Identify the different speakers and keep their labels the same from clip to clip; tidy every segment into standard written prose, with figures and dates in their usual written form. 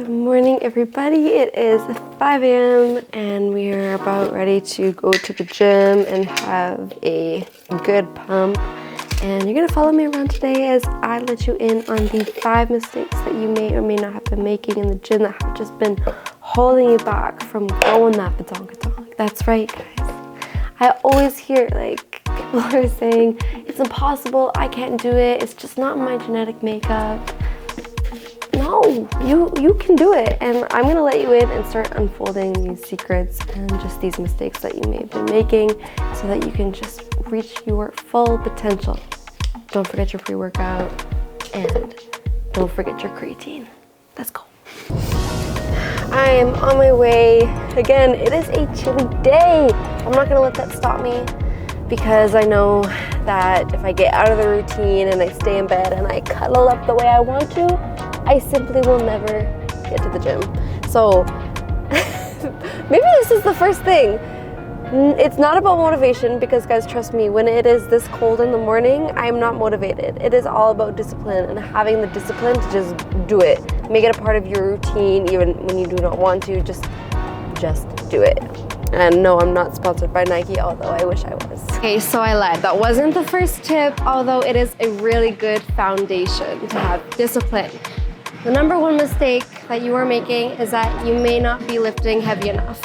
Speaker 1: Good morning, everybody. It is 5 a.m. and we are about ready to go to the gym and have a good pump. And you're gonna follow me around today as I let you in on the 5 mistakes that you may or may not have been making in the gym that have just been holding you back from going that badonka-donk. That's right, guys. I always hear like people are saying, it's impossible, I can't do it, it's just not my genetic makeup. No, you can do it, and I'm gonna let you in and start unfolding these secrets and just these mistakes that you may have been making so that you can just reach your full potential. Don't forget your pre-workout and don't forget your creatine. Let's go. I am on my way. Again, it is a chilly day. I'm not gonna let that stop me because I know that if I get out of the routine and I stay in bed and I cuddle up the way I want to, I simply will never get to the gym. So maybe this is the first thing. It's not about motivation because, guys, trust me, when it is this cold in the morning, I'm not motivated. It is all about discipline and having the discipline to just do it. Make it a part of your routine even when you do not want to, just do it. And no, I'm not sponsored by Nike, although I wish I was. Okay, so I lied. That wasn't the first tip, although it is a really good foundation to have discipline. The number one mistake that you are making is that you may not be lifting heavy enough.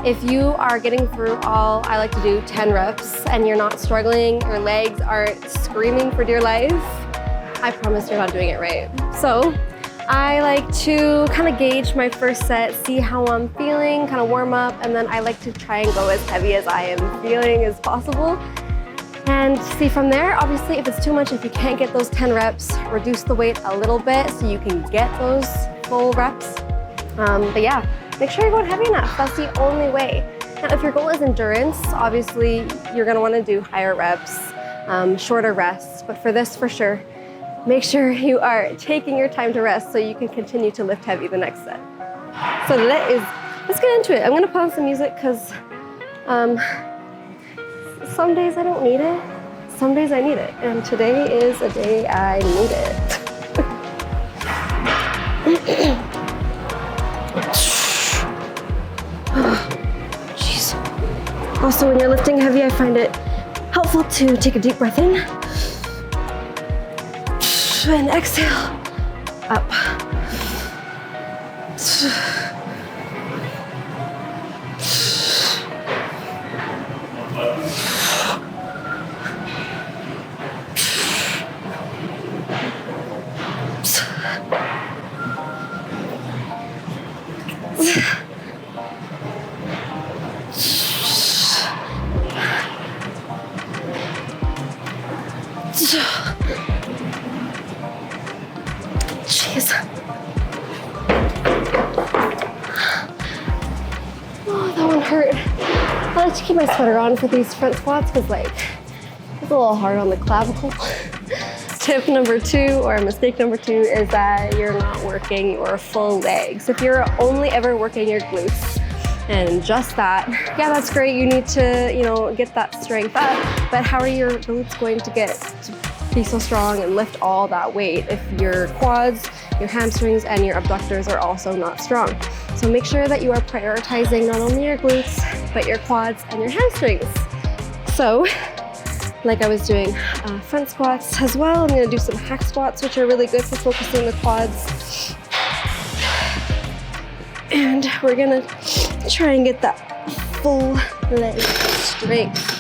Speaker 1: If you are getting through all, I like to do 10 reps, and you're not struggling, your legs aren't screaming for dear life, I promise you're not doing it right. So I like to kind of gauge my first set, see how I'm feeling, kind of warm up, and then I like to try and go as heavy as I am feeling as possible. And see from there, obviously, if it's too much, if you can't get those 10 reps, reduce the weight a little bit so you can get those full reps. But yeah, make sure you're going heavy enough. That's the only way. Now, if your goal is endurance, obviously, you're gonna wanna do higher reps, shorter rests. But for this, for sure, make sure you are taking your time to rest so you can continue to lift heavy the next set. So let's get into it. I'm gonna put on some music because some days I don't need it, some days I need it. And today is a day I need it. Jeez. Also, when you're lifting heavy, I find it helpful to take a deep breath in and exhale up. Jeez. Oh, that one hurt. I like to keep my sweater on for these front squats because, like, it's a little hard on the clavicle. Tip number 2, or mistake number 2, is that you're not working your full legs. If you're only ever working your glutes and just that, yeah, that's great. You need to, get that strength up, but how are your glutes going to get to be so strong and lift all that weight if your quads, your hamstrings, and your abductors are also not strong? So make sure that you are prioritizing not only your glutes, but your quads and your hamstrings. So, like I was doing front squats as well, I'm gonna do some hack squats, which are really good for focusing the quads. And we're gonna try and get that full leg strength.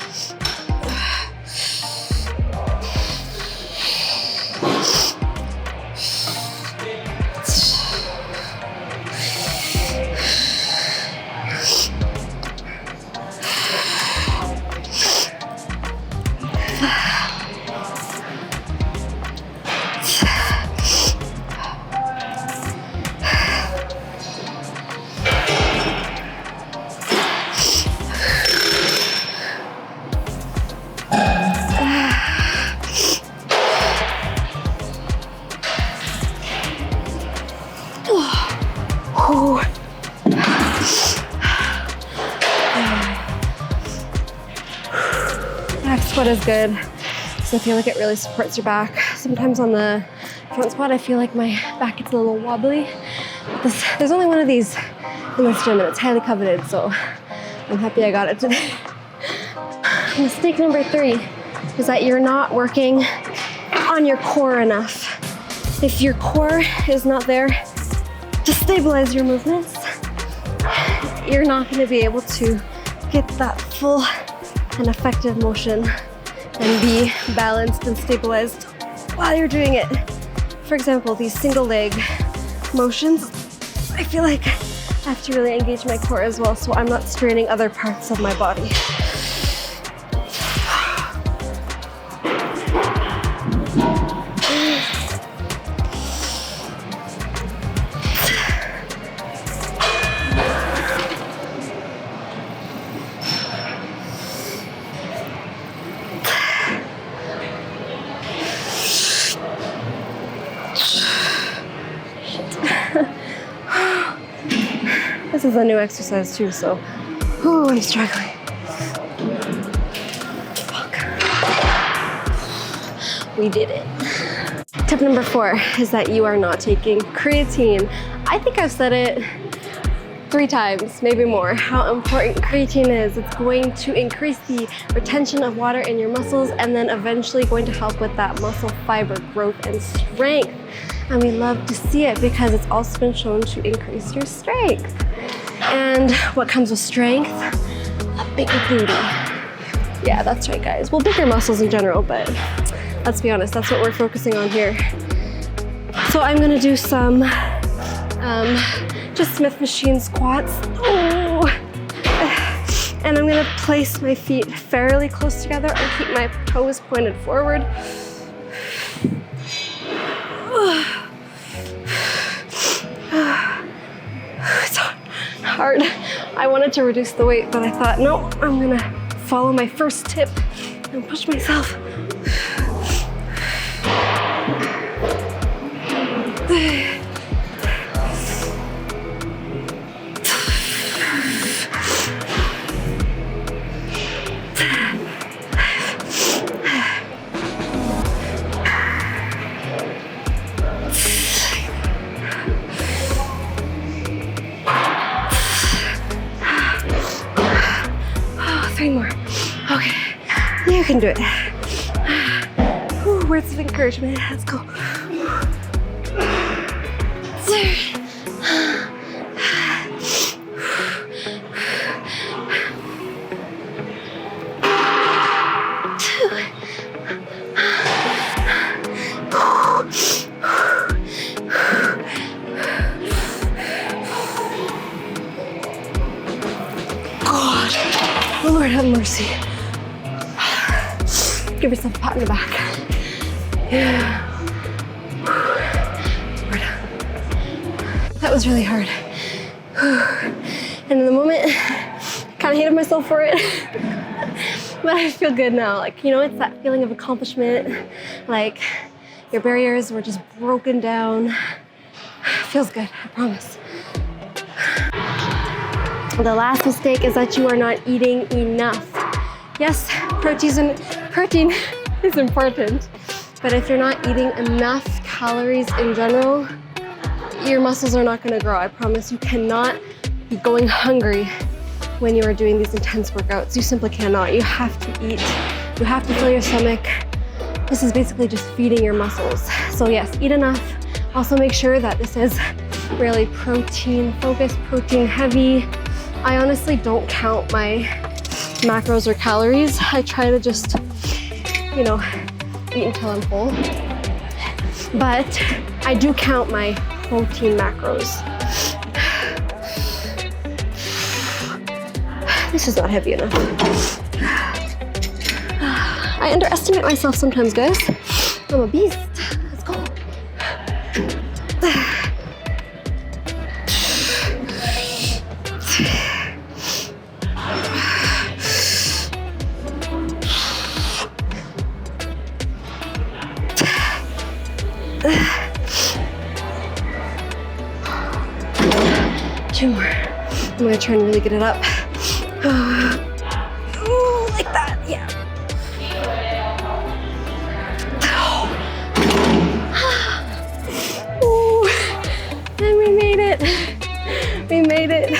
Speaker 1: Back squat is good. So I feel like it really supports your back. Sometimes on the front squat, I feel like my back gets a little wobbly. There's only one of these in this gym and it's highly coveted, so I'm happy I got it today. Mistake number 3 is that you're not working on your core enough. If your core is not there to stabilize your movements, you're not going to be able to get that full and effective motion and be balanced and stabilized while you're doing it. For example, these single leg motions, I feel like I have to really engage my core as well so I'm not straining other parts of my body. This is a new exercise too, so I'm struggling. Fuck. We did it. Tip number 4 is that you are not taking creatine. I think I've said it 3 times, maybe more, how important creatine is. It's going to increase the retention of water in your muscles and then eventually going to help with that muscle fiber growth and strength. And we love to see it because it's also been shown to increase your strength. And what comes with strength? A bigger booty. Yeah, that's right, guys. Well, bigger muscles in general, but let's be honest, that's what we're focusing on here. So I'm gonna do some just Smith machine squats. Oh. And I'm gonna place my feet fairly close together and keep my toes pointed forward. It's hard. I wanted to reduce the weight, but I thought, no, I'm gonna follow my first tip and push myself. More. Okay, you can do it. Ooh, words of encouragement. Let's go. Lord have mercy. Give yourself a pat on the back. Yeah. That was really hard. And in the moment, kind of hated myself for it. But I feel good now. Like, you know, it's that feeling of accomplishment. Like your barriers were just broken down. Feels good, I promise. The last mistake is that you are not eating enough. Yes, protein is important, but if you're not eating enough calories in general, your muscles are not going to grow. I promise. You cannot be going hungry when you are doing these intense workouts. You simply cannot. You have to eat. You have to fill your stomach. This is basically just feeding your muscles. So yes, eat enough. Also make sure that this is really protein focused, protein heavy. I honestly don't count my macros or calories. I try to just, you know, eat until I'm full. But I do count my protein macros. This is not heavy enough. I underestimate myself sometimes, guys. I'm a beast. Let's go. Two more. I'm gonna try and really get it up. Ooh, like that, yeah. Ooh, and we made it. We made it.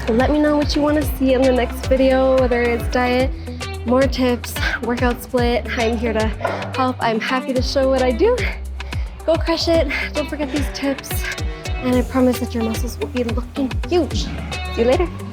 Speaker 1: Let me know what you want to see in the next video, whether it's diet, more tips, workout split. I'm here to help. I'm happy to show what I do. Go crush it. Don't forget these tips. And I promise that your muscles will be looking huge. See you later.